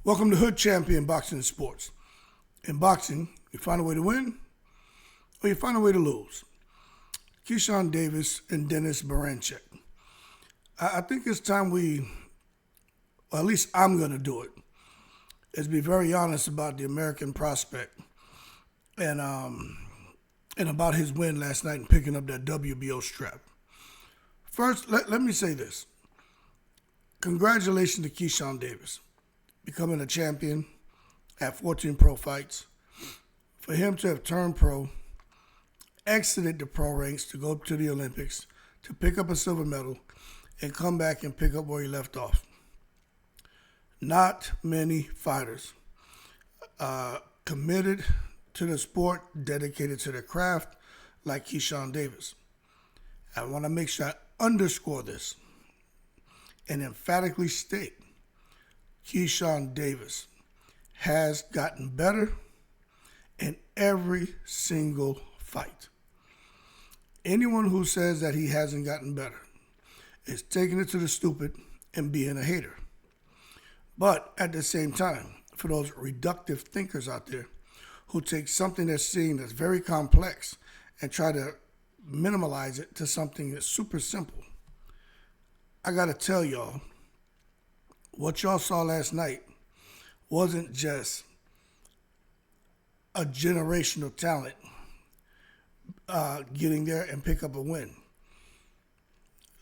Welcome to Hood Champion Boxing and Sports. In boxing, you find a way to win or you find a way to lose. Keyshawn Davis and Dennis Baranchek. I think it's time or at least I'm going to do it, is be very honest about the American prospect and about his win last night and picking up that WBO strap. First, let me say this. Congratulations to Keyshawn Davis, becoming a champion at 14 pro fights. For him to have turned pro, exited the pro ranks to go up to the Olympics, to pick up a silver medal, and come back and pick up where he left off. Not many fighters committed to the sport, dedicated to their craft, like Keyshawn Davis. I want to make sure I underscore this and emphatically state Keyshawn Davis has gotten better in every single fight. Anyone who says that he hasn't gotten better is taking it to the stupid and being a hater. But at the same time, for those reductive thinkers out there who take something they're seeing that's very complex and try to minimalize it to something that's super simple, I gotta tell y'all, what y'all saw last night wasn't just a generational talent getting there and pick up a win.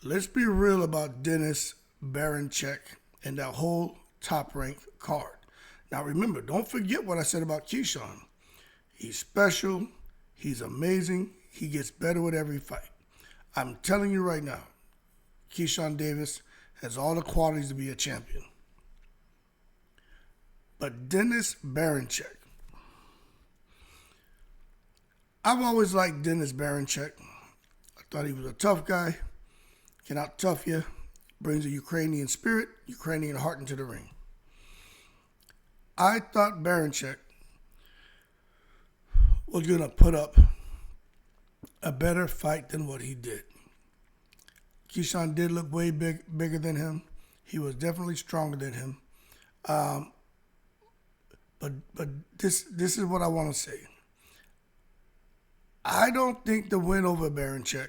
Let's be real about Dennis Baranchek and that whole top-ranked card. Now remember, don't forget what I said about Keyshawn. He's special. He's amazing. He gets better with every fight. I'm telling you right now, Keyshawn Davis has all the qualities to be a champion. But Dennis Baranchek, I've always liked Dennis Baranchek. I thought he was a tough guy, can out-tough you, brings a Ukrainian spirit, Ukrainian heart into the ring. I thought Baranchek was going to put up a better fight than what he did. Keyshawn did look way bigger than him. He was definitely stronger than him. But this is what I want to say. I don't think the win over Baranchek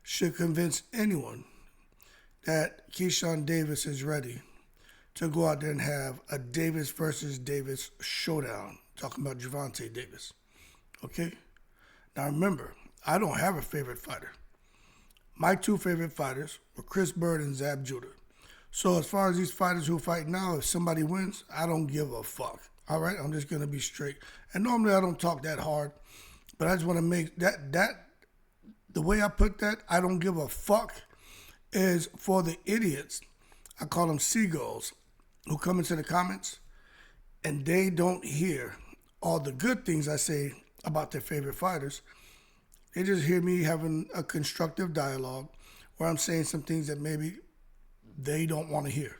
should convince anyone that Keyshawn Davis is ready to go out there and have a Davis versus Davis showdown. Talking about Gervonta Davis. Okay? Now remember, I don't have a favorite fighter. My two favorite fighters were Chris Bird and Zab Judah. So as far as these fighters who fight now, if somebody wins, I don't give a fuck. All right? I'm just going to be straight. And normally I don't talk that hard, but I just want to make that the way I put that, I don't give a fuck, is for the idiots. I call them seagulls who come into the comments and they don't hear all the good things I say about their favorite fighters. They just hear me having a constructive dialogue where I'm saying some things that maybe they don't want to hear.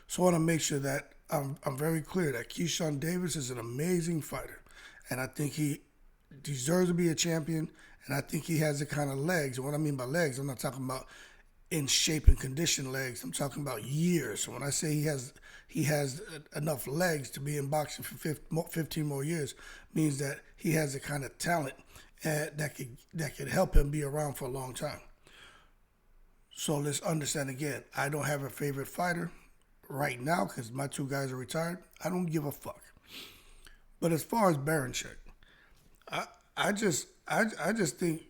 So I want to make sure that I'm very clear that Keyshawn Davis is an amazing fighter. And I think he deserves to be a champion. And I think he has the kind of legs. And what I mean by legs, I'm not talking about in shape and condition legs. I'm talking about years. So when I say he has enough legs to be in boxing for 15 more years, means that he has the kind of talent that could help him be around for a long time. So let's understand again, I don't have a favorite fighter right now because my two guys are retired. I don't give a fuck. But as far as Baranchek, I just think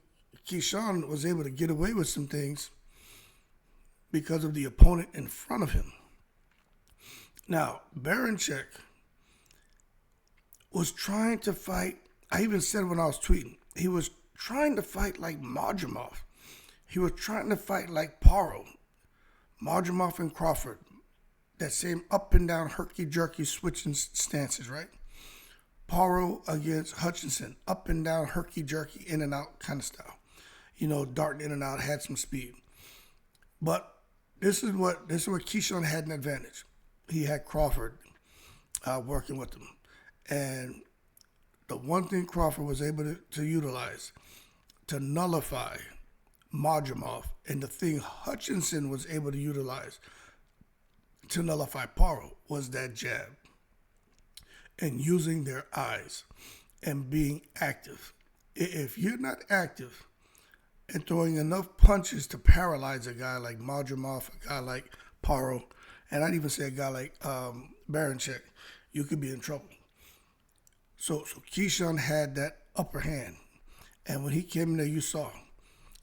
Keyshawn was able to get away with some things because of the opponent in front of him. Now, Baranchek was trying to fight. I even said when I was tweeting, he was trying to fight like Madrimov. He was trying to fight like Paro. Madrimov and Crawford. That same up and down, herky-jerky switching stances, right? Paro against Hutchinson. Up and down, herky-jerky, in and out kind of style. Darting in and out, had some speed. But this is where Keyshawn had an advantage. He had Crawford working with him. And the one thing Crawford was able to utilize to nullify Madrimov, and the thing Hutchinson was able to utilize to nullify Paro was that jab and using their eyes and being active. If you're not active and throwing enough punches to paralyze a guy like Madrimov, a guy like Paro, and I'd even say a guy like Baranchek, you could be in trouble. So Keyshawn had that upper hand. And when he came in there, you saw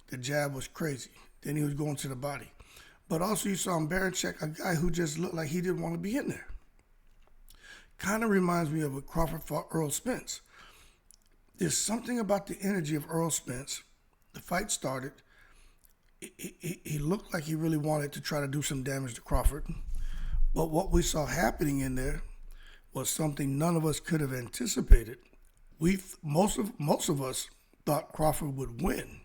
the jab was crazy. Then he was going to the body. But also you saw in Baranchek a guy who just looked like he didn't want to be in there. Kind of reminds me of when Crawford fought Earl Spence. There's something about the energy of Earl Spence. The fight started. He looked like he really wanted to try to do some damage to Crawford. But what we saw happening in there was something none of us could have anticipated. Most of us thought Crawford would win,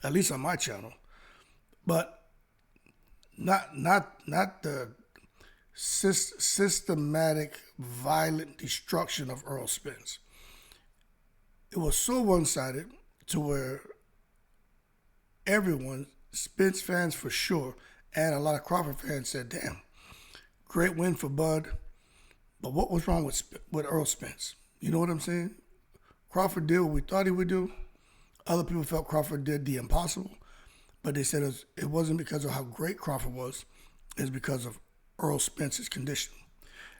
at least on my channel, but not the systematic, violent destruction of Earl Spence. It was so one-sided to where everyone, Spence fans for sure, and a lot of Crawford fans said, damn, great win for Bud, but what was wrong with Earl Spence? You know what I'm saying? Crawford did what we thought he would do. Other people felt Crawford did the impossible, but they said it wasn't because of how great Crawford was, it's because of Earl Spence's condition.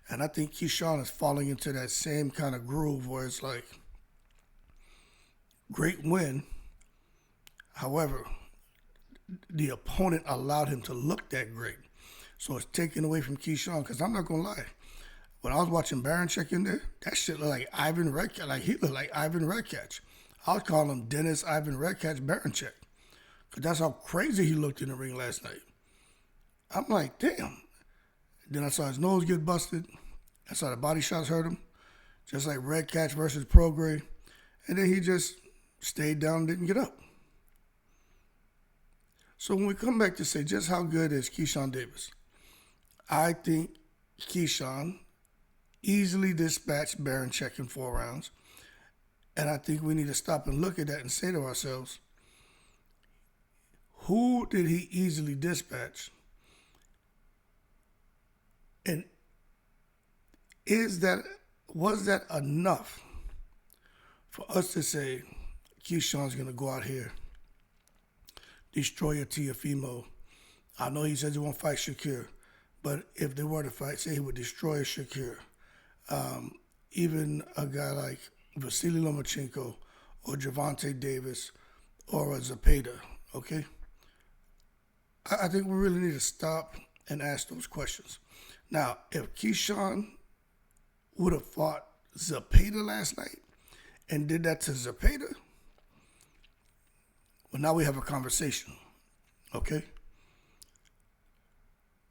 And I think Keyshawn is falling into that same kind of groove where it's like, great win. However, the opponent allowed him to look that great. So it's taken away from Keyshawn, because I'm not going to lie. When I was watching Baranchek in there, that shit looked like Ivan Redkach. Like, he looked like Ivan Redkach. I was calling him Dennis Ivan Redkach Baranchek, because that's how crazy he looked in the ring last night. I'm like, damn. Then I saw his nose get busted. I saw the body shots hurt him, just like Redkach versus Prograis. And then he just stayed down and didn't get up. So when we come back to say just how good is Keyshawn Davis, I think Keyshawn easily dispatched Baranchek in 4 rounds. And I think we need to stop and look at that and say to ourselves, who did he easily dispatch? And was that enough for us to say Keyshawn's going to go out here, destroy a Teofimo? I know he says he won't fight Shakir, but if they were to fight, say he would destroy Shakir. Even a guy like Vasily Lomachenko or Gervonta Davis or a Zepeda, okay? I think we really need to stop and ask those questions. Now, if Keyshawn would have fought Zepeda last night and did that to Zepeda, well, now we have a conversation, okay?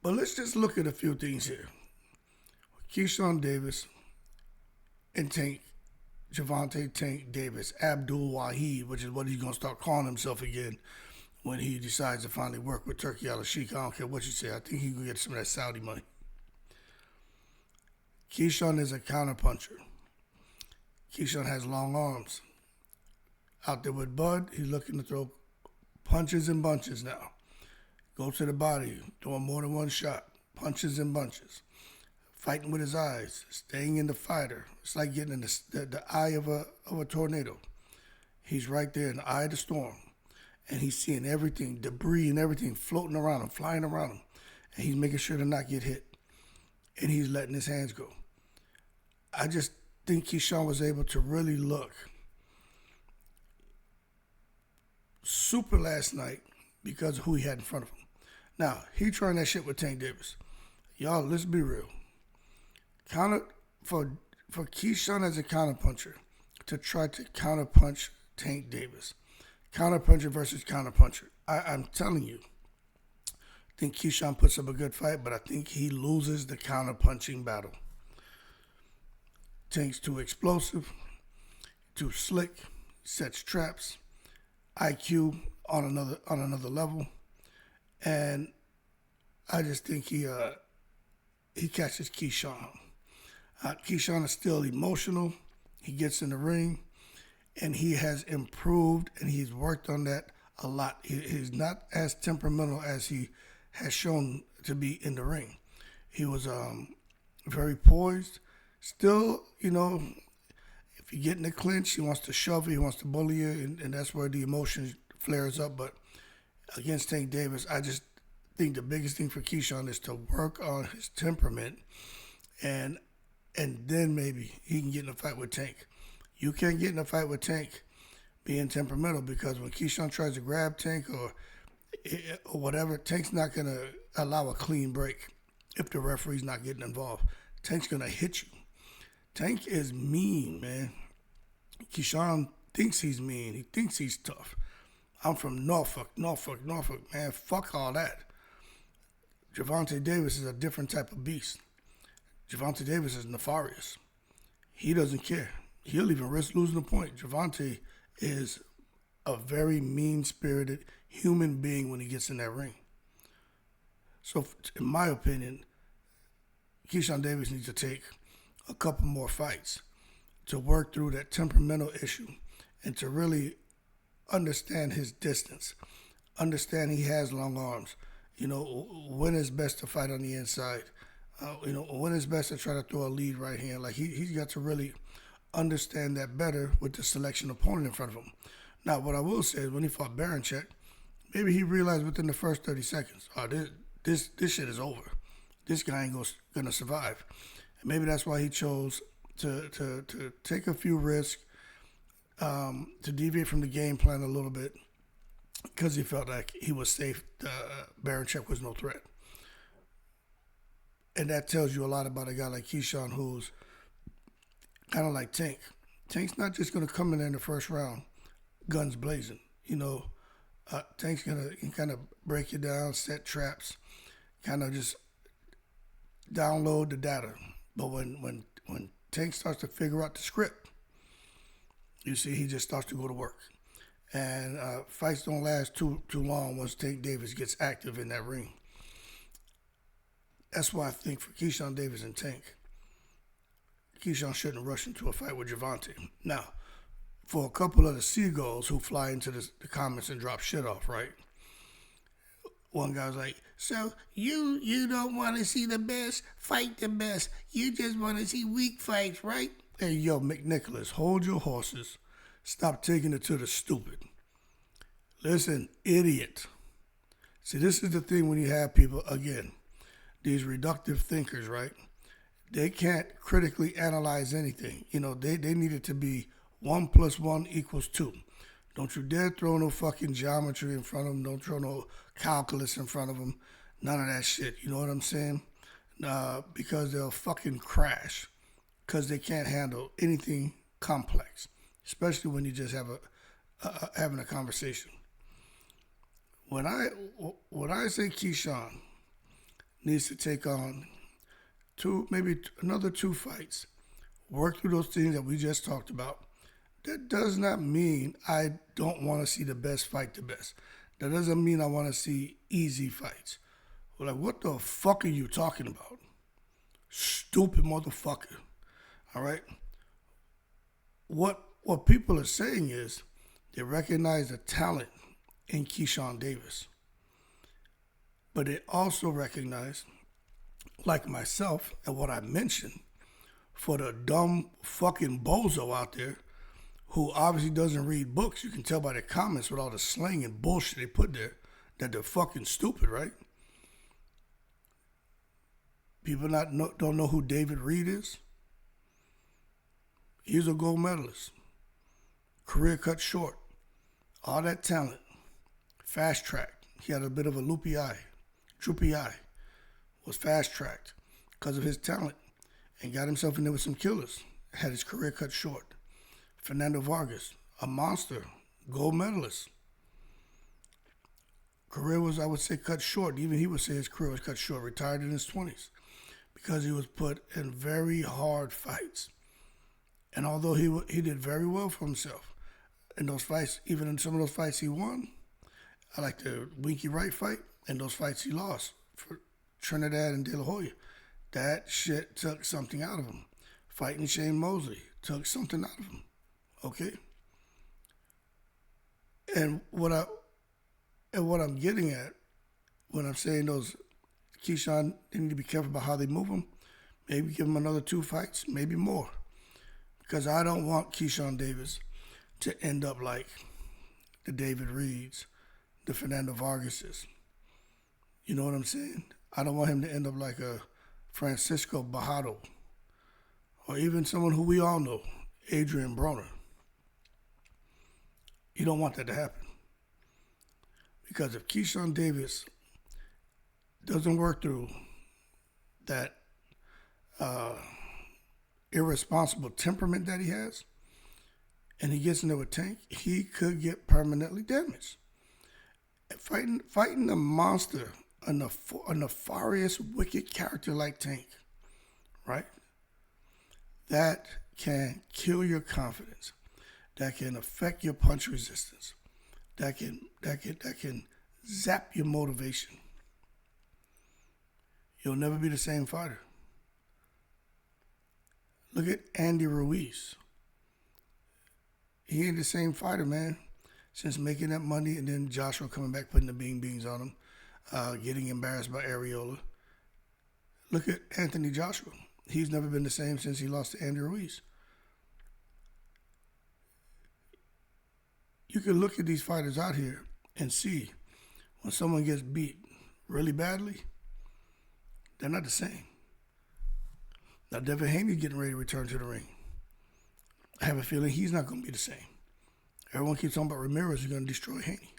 But let's just look at a few things here. Keyshawn Davis and Gervonta Tank Davis, Abdul Wahid, which is what he's going to start calling himself again when he decides to finally work with Turki Al-Sheikh. I don't care what you say. I think he can get some of that Saudi money. Keyshawn is a counterpuncher. Keyshawn has long arms. Out there with Bud, he's looking to throw punches and bunches now. Go to the body, throwing more than one shot. Punches and bunches. Fighting with his eyes, staying in the fighter. It's like getting in the eye of a tornado. He's right there in the eye of the storm. And he's seeing everything, debris and everything floating around him, flying around him. And he's making sure to not get hit. And he's letting his hands go. I just think Keyshawn was able to really look super last night because of who he had in front of him. Now, he trying that shit with Tank Davis. Y'all, let's be real. For Keyshawn as a counterpuncher to try to counterpunch Tank Davis. Counterpuncher versus counterpuncher. I'm telling you, I think Keyshawn puts up a good fight, but I think he loses the counterpunching battle. Tank's too explosive, too slick, sets traps, IQ on another level, and I just think he catches Keyshawn. Keyshawn is still emotional. He gets in the ring, and he has improved, and he's worked on that a lot. He's not as temperamental as he has shown to be in the ring. He was very poised. Still, if you get in the clinch, he wants to shove you, he wants to bully you, and that's where the emotion flares up. But against Tank Davis, I just think the biggest thing for Keyshawn is to work on his temperament, and then maybe he can get in a fight with Tank. You can't get in a fight with Tank being temperamental, because when Keyshawn tries to grab Tank or whatever, Tank's not going to allow a clean break if the referee's not getting involved. Tank's going to hit you. Tank is mean, man. Keyshawn thinks he's mean. He thinks he's tough. I'm from Norfolk, man. Fuck all that. Gervonta Davis is a different type of beast. Gervonta Davis is nefarious. He doesn't care. He'll even risk losing a point. Gervonta is a very mean-spirited human being when he gets in that ring. So, in my opinion, Keyshawn Davis needs to take a couple more fights to work through that temperamental issue and to really understand his distance. Understand he has long arms. When is best to fight on the inside. When is best to try to throw a lead right hand. Like, he's got to really understand that better with the selection opponent in front of him. Now, what I will say is when he fought Baranchek, maybe he realized within the first 30 seconds, this shit is over. This guy ain't gonna survive. And maybe that's why he chose to take a few risks, to deviate from the game plan a little bit, because he felt like he was safe. Baranchek was no threat. And that tells you a lot about a guy like Keyshawn, who's kind of like Tank. Tank's not just going to come in there in the first round, guns blazing. Tank's going to kind of break you down, set traps, kind of just download the data. But when Tank starts to figure out the script, you see he just starts to go to work. And fights don't last too long once Tank Davis gets active in that ring. That's why I think for Keyshawn Davis and Tank, Keyshawn shouldn't rush into a fight with Gervonta. Now, for a couple of the seagulls who fly into the comments and drop shit off, right? One guy's like, so you don't want to see the best fight the best. You just want to see weak fights, right? Hey, yo, McNicholas, hold your horses. Stop taking it to the stupid. Listen, idiot. See, this is the thing when you have people, again, these reductive thinkers, right? They can't critically analyze anything. They need it to be 1 + 1 = 2. Don't you dare throw no fucking geometry in front of them. Don't throw no calculus in front of them. None of that shit. You know what I'm saying? Because they'll fucking crash. Because they can't handle anything complex. Especially when you just have having a conversation. When I say Keyshawn needs to take on another 2 fights, work through those things that we just talked about, that does not mean I don't want to see the best fight the best. That doesn't mean I want to see easy fights. Like, what the fuck are you talking about? Stupid motherfucker. All right? What people are saying is they recognize the talent in Keyshawn Davis. But they also recognize, like myself and what I mentioned, for the dumb fucking bozo out there who obviously doesn't read books. You can tell by the comments with all the slang and bullshit they put there that they're fucking stupid, right? People don't know who David Reed is. He's a gold medalist. Career cut short. All that talent. Fast tracked. He had a bit of a droopy eye. Was fast tracked because of his talent and got himself in there with some killers. Had his career cut short. Fernando Vargas, a monster, gold medalist. Career was, I would say, cut short. Even he would say his career was cut short. Retired in his 20s because he was put in very hard fights. And although he did very well for himself in those fights, even in some of those fights he won, I like the Winky Wright fight and those fights he lost for Trinidad and De La Hoya. That shit took something out of him. Fighting Shane Mosley took something out of him. Okay? And what I'm getting at when I'm saying those Keyshawn, they need to be careful about how they move him. Maybe give him another 2 fights, maybe more. Because I don't want Keyshawn Davis to end up like the David Reeds, the Fernando Vargases. You know what I'm saying? I don't want him to end up like a Francisco Bajado, or even someone who we all know, Adrian Broner. You don't want that to happen. Because if Keyshawn Davis doesn't work through that irresponsible temperament that he has, and he gets into a Tank, he could get permanently damaged. Fighting a monster, a nefarious, wicked character like Tank, right? That can kill your confidence. That can affect your punch resistance. That can zap your motivation. You'll never be the same fighter. Look at Andy Ruiz. He ain't the same fighter, man, since making that money, and then Joshua coming back, putting the beans on him, getting embarrassed by Areola. Look at Anthony Joshua. He's never been the same since he lost to Andy Ruiz. You can look at these fighters out here and see when someone gets beat really badly, they're not the same. Now, Devin Haney's getting ready to return to the ring. I have a feeling he's not going to be the same. Everyone keeps talking about Ramirez is going to destroy Haney.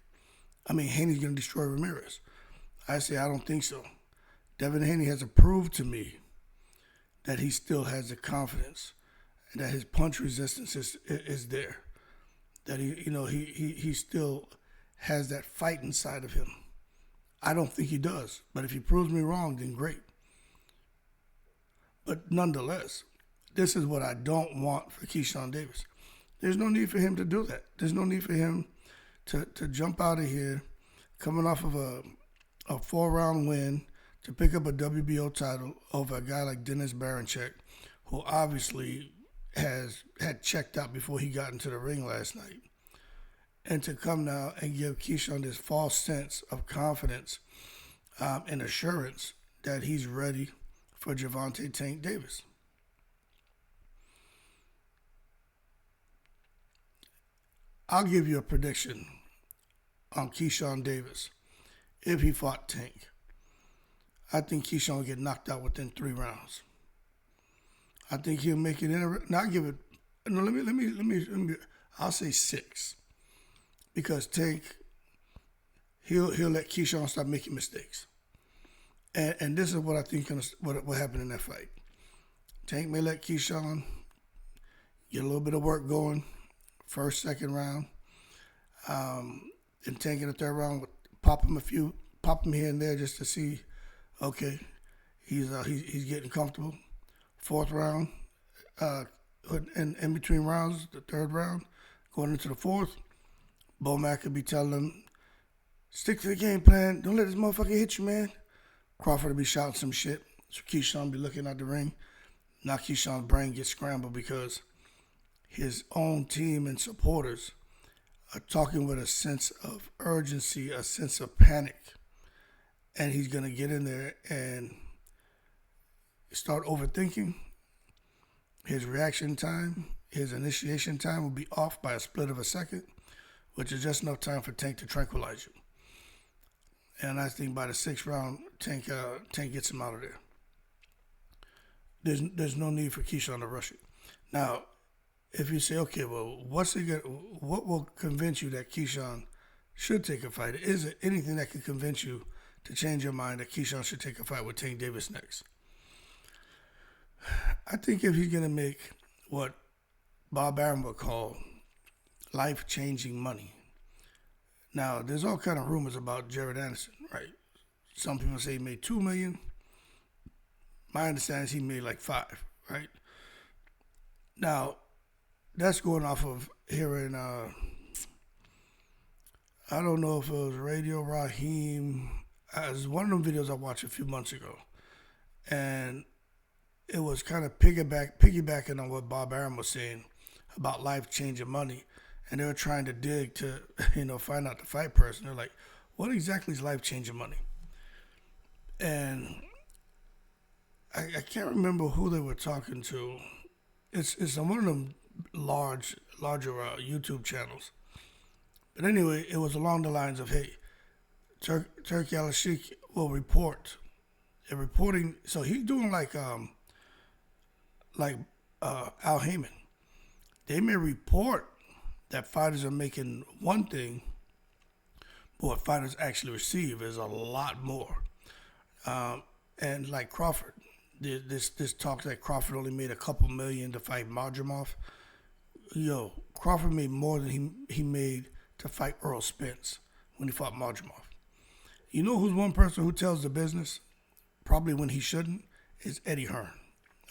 I mean, Haney's going to destroy Ramirez. I say I don't think so. Devin Haney has proved to me that he still has the confidence and that his punch resistance is there. That he still has that fight inside of him. I don't think he does. But if he proves me wrong, then great. But nonetheless, this is what I don't want for Keyshawn Davis. There's no need for him to do that. There's no need for him to jump out of here coming off of a 4-round win to pick up a WBO title over a guy like Dennis Baranchek, who obviously had checked out before he got into the ring last night. And to come now and give Keyshawn this false sense of confidence and assurance that he's ready for Gervonta Tank Davis. I'll give you a prediction on Keyshawn Davis if he fought Tank. I think Keyshawn will get knocked out within 3 rounds. I think he'll make it in. Now, I'll give it. No, let me. I'll say 6, because Tank, he'll let Keyshawn start making mistakes, and this is what I think what happened in that fight. Tank may let Keyshawn get a little bit of work going, first, second round, and Tank in the 3rd round would pop him here and there just to see, okay, he's getting comfortable. 4th round, in between rounds, the 3rd round, going into the 4th, Bomac could be telling him, stick to the game plan. Don't let this motherfucker hit you, man. Crawford would be shouting some shit. So Keyshawn be looking at the ring. Now Keyshawn's brain gets scrambled because his own team and supporters are talking with a sense of urgency, a sense of panic. And he's going to get in there and start overthinking. His reaction time, his initiation time will be off by a split of a second, which is just enough time for Tank to tranquilize you. And I think by the 6th round, Tank gets him out of there. There's no need for Keyshawn to rush it. Now, if you say, okay, well, what will convince you that Keyshawn should take a fight? Is it anything that could convince you to change your mind that Keyshawn should take a fight with Tank Davis next? I think if he's going to make what Bob Arum would call life-changing money. Now, there's all kind of rumors about Jared Anderson, right? Some people say he made $2 million. My understanding is he made like $5 million, right? Now, that's going off of hearing, I don't know if it was Radio Raheem. It was one of them videos I watched a few months ago. And it was kind of piggybacking on what Bob Arum was saying about life-changing money. And they were trying to dig to, find out the fight person. They're like, what exactly is life-changing money? and I can't remember who they were talking to. It's on one of them larger YouTube channels. But anyway, it was along the lines of, hey, Turkey Al-Sheikh will report. And reporting, so he's doing like Al Heyman. They may report that fighters are making one thing, but what fighters actually receive is a lot more. And like Crawford, this talk that Crawford only made a couple million to fight Madrimov. Yo, Crawford made more than he made to fight Earl Spence when he fought Madrimov. You know who's one person who tells the business, probably when he shouldn't, is Eddie Hearn.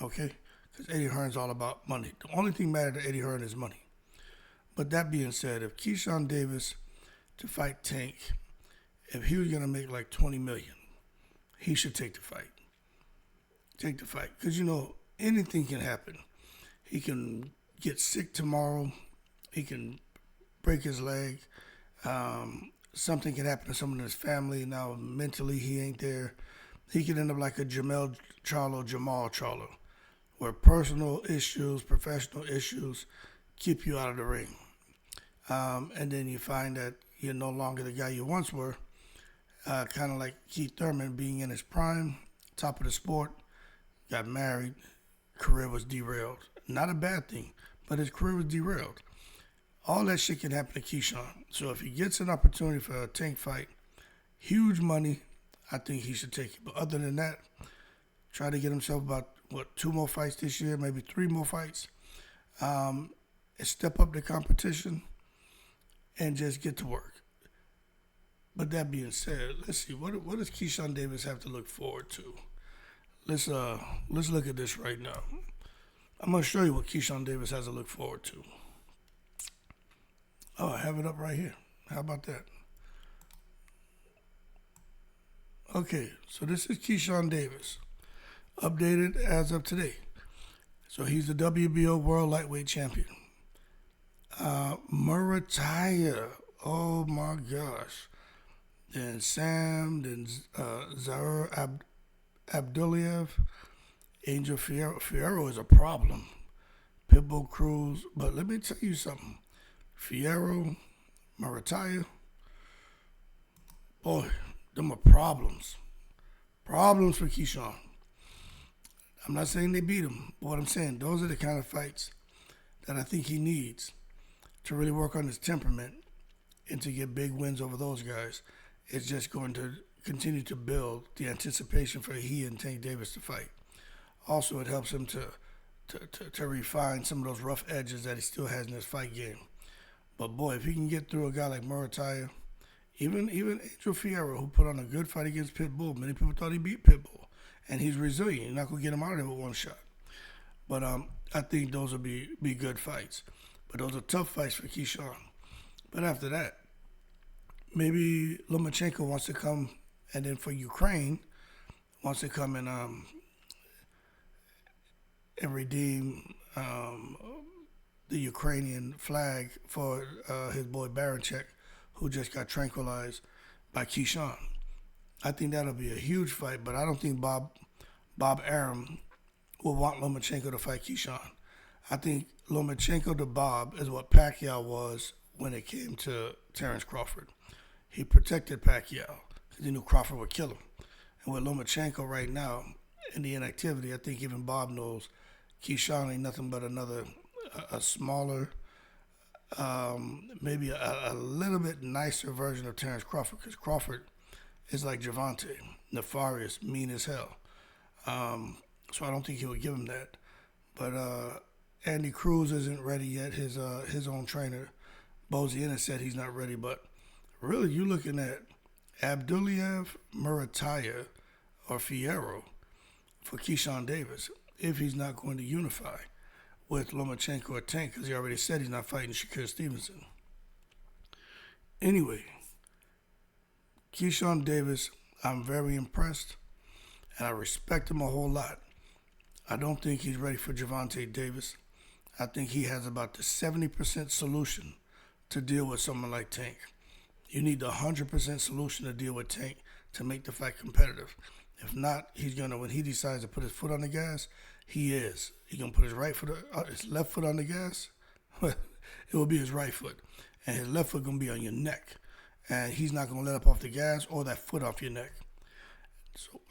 Okay? Because Eddie Hearn's all about money. The only thing matter to Eddie Hearn is money. But that being said, if Keyshawn Davis to fight Tank, if he was going to make like $20 million, he should take the fight. Take the fight. Because, you know, anything can happen. He can get sick tomorrow. He can break his leg. Something can happen to someone in his family. Now, mentally, he ain't there. He could end up like a Jamal Charlo, where personal issues, professional issues keep you out of the ring. And then you find that you're no longer the guy you once were. Kind of like Keith Thurman being in his prime, top of the sport, got married, career was derailed. Not a bad thing, but his career was derailed. All that shit can happen to Keyshawn. So if he gets an opportunity for a Tank fight, huge money, I think he should take it. But other than that, try to get himself about, 2 more fights this year, maybe 3 more fights. And step up the competition and just get to work. But that being said, let's see, what does Keyshawn Davis have to look forward to? Let's look at this right now. I'm going to show you what Keyshawn Davis has to look forward to. Oh, I have it up right here. How about that? Okay, so this is Keyshawn Davis, updated as of today. So he's the WBO World Lightweight Champion. Murataya, oh my gosh. Then Sam, then Zaur Abduliev, Angel Fierro. Fierro is a problem. Pitbull Cruz, but let me tell you something. Fierro, Murataya, boy, them are problems. Problems for Keyshawn. I'm not saying they beat him, but what I'm saying, those are the kind of fights that I think he needs to really work on his temperament and to get big wins over those guys. It's just going to continue to build the anticipation for he and Tank Davis to fight. Also, it helps him to refine some of those rough edges that he still has in his fight game. But boy, if he can get through a guy like Murataya, even Angel Fierro, who put on a good fight against Pitbull. Many people thought he beat Pitbull. And he's resilient. You're not going to get him out of there with one shot. But I think those will be good fights. But those are tough fights for Keyshawn. But after that, maybe Lomachenko wants to come, and then for Ukraine, wants to come and redeem the Ukrainian flag for his boy Baranchek, who just got tranquilized by Keyshawn. I think that'll be a huge fight, but I don't think Bob Arum will want Lomachenko to fight Keyshawn. I think Lomachenko to Bob is what Pacquiao was when it came to Terrence Crawford. He protected Pacquiao because he knew Crawford would kill him. And with Lomachenko right now, in the inactivity, I think even Bob knows Keyshawn ain't nothing but another, a smaller, maybe a little bit nicer version of Terrence Crawford, because Crawford is like Gervonta, nefarious, mean as hell. So I don't think he would give him that. But Andy Cruz isn't ready yet. His own trainer, Boziena, said he's not ready. But really, you're looking at Abduliev, Murataya, or Fierro for Keyshawn Davis if he's not going to unify with Lomachenko or Tank, because he already said he's not fighting Shakur Stevenson. Anyway, Keyshawn Davis, I'm very impressed, and I respect him a whole lot. I don't think he's ready for Gervonta Davis. I think he has about the 70% solution to deal with someone like Tank. You need the 100% solution to deal with Tank to make the fight competitive. If not, he's gonna when he decides to put his foot on the gas, he is. He's gonna put his left foot on the gas. It will be his right foot, and his left foot gonna be on your neck, and he's not gonna let up off the gas or that foot off your neck.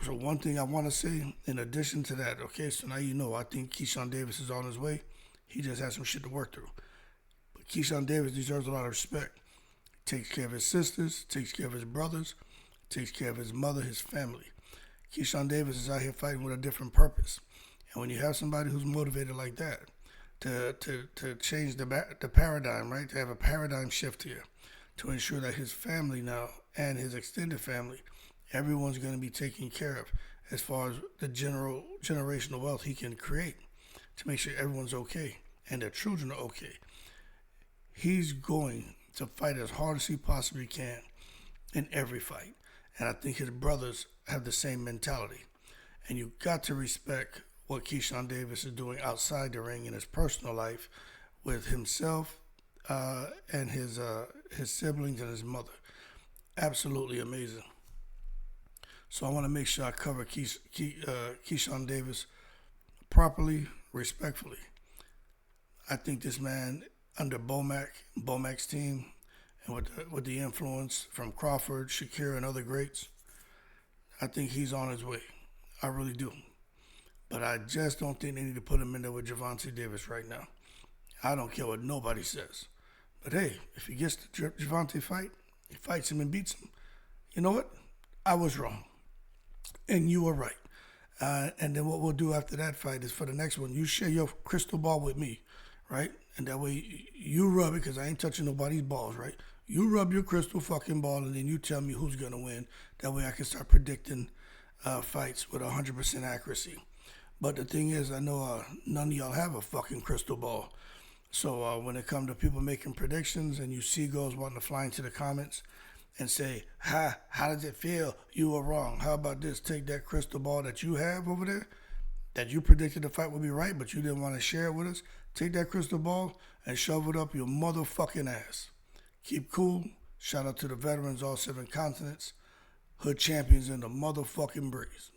So one thing I want to say, in addition to that, okay, so now you know, I think Keyshawn Davis is on his way. He just has some shit to work through. But Keyshawn Davis deserves a lot of respect. Takes care of his sisters, takes care of his brothers, takes care of his mother, his family. Keyshawn Davis is out here fighting with a different purpose. And when you have somebody who's motivated like that, to change the paradigm, right, to have a paradigm shift here, to ensure that his family now and his extended family, everyone's going to be taken care of as far as the generational wealth he can create to make sure everyone's okay and their children are okay. He's going to fight as hard as he possibly can in every fight. And I think his brothers have the same mentality. And you got to respect what Keyshawn Davis is doing outside the ring in his personal life with himself and his siblings and his mother. Absolutely amazing. So I want to make sure I cover Keyshawn Davis properly, respectfully. I think this man, under Bomac's team, and with the influence from Crawford, Shakira, and other greats, I think he's on his way. I really do. But I just don't think they need to put him in there with Gervonta Davis right now. I don't care what nobody says. But hey, if he gets the Gervonta fight, he fights him and beats him. You know what? I was wrong. And you were right. And then what we'll do after that fight is for the next one, you share your crystal ball with me, right? And that way you rub it, because I ain't touching nobody's balls, right? You rub your crystal fucking ball, and then you tell me who's going to win. That way I can start predicting fights with 100% accuracy. But the thing is, I know none of y'all have a fucking crystal ball. So when it comes to people making predictions and you see girls wanting to fly into the comments and say, how does it feel? You were wrong. How about this? Take that crystal ball that you have over there, that you predicted the fight would be right, but you didn't want to share it with us. Take that crystal ball and shove it up your motherfucking ass. Keep cool. Shout out to the veterans, all 7 continents. Hood champions in the motherfucking breeze.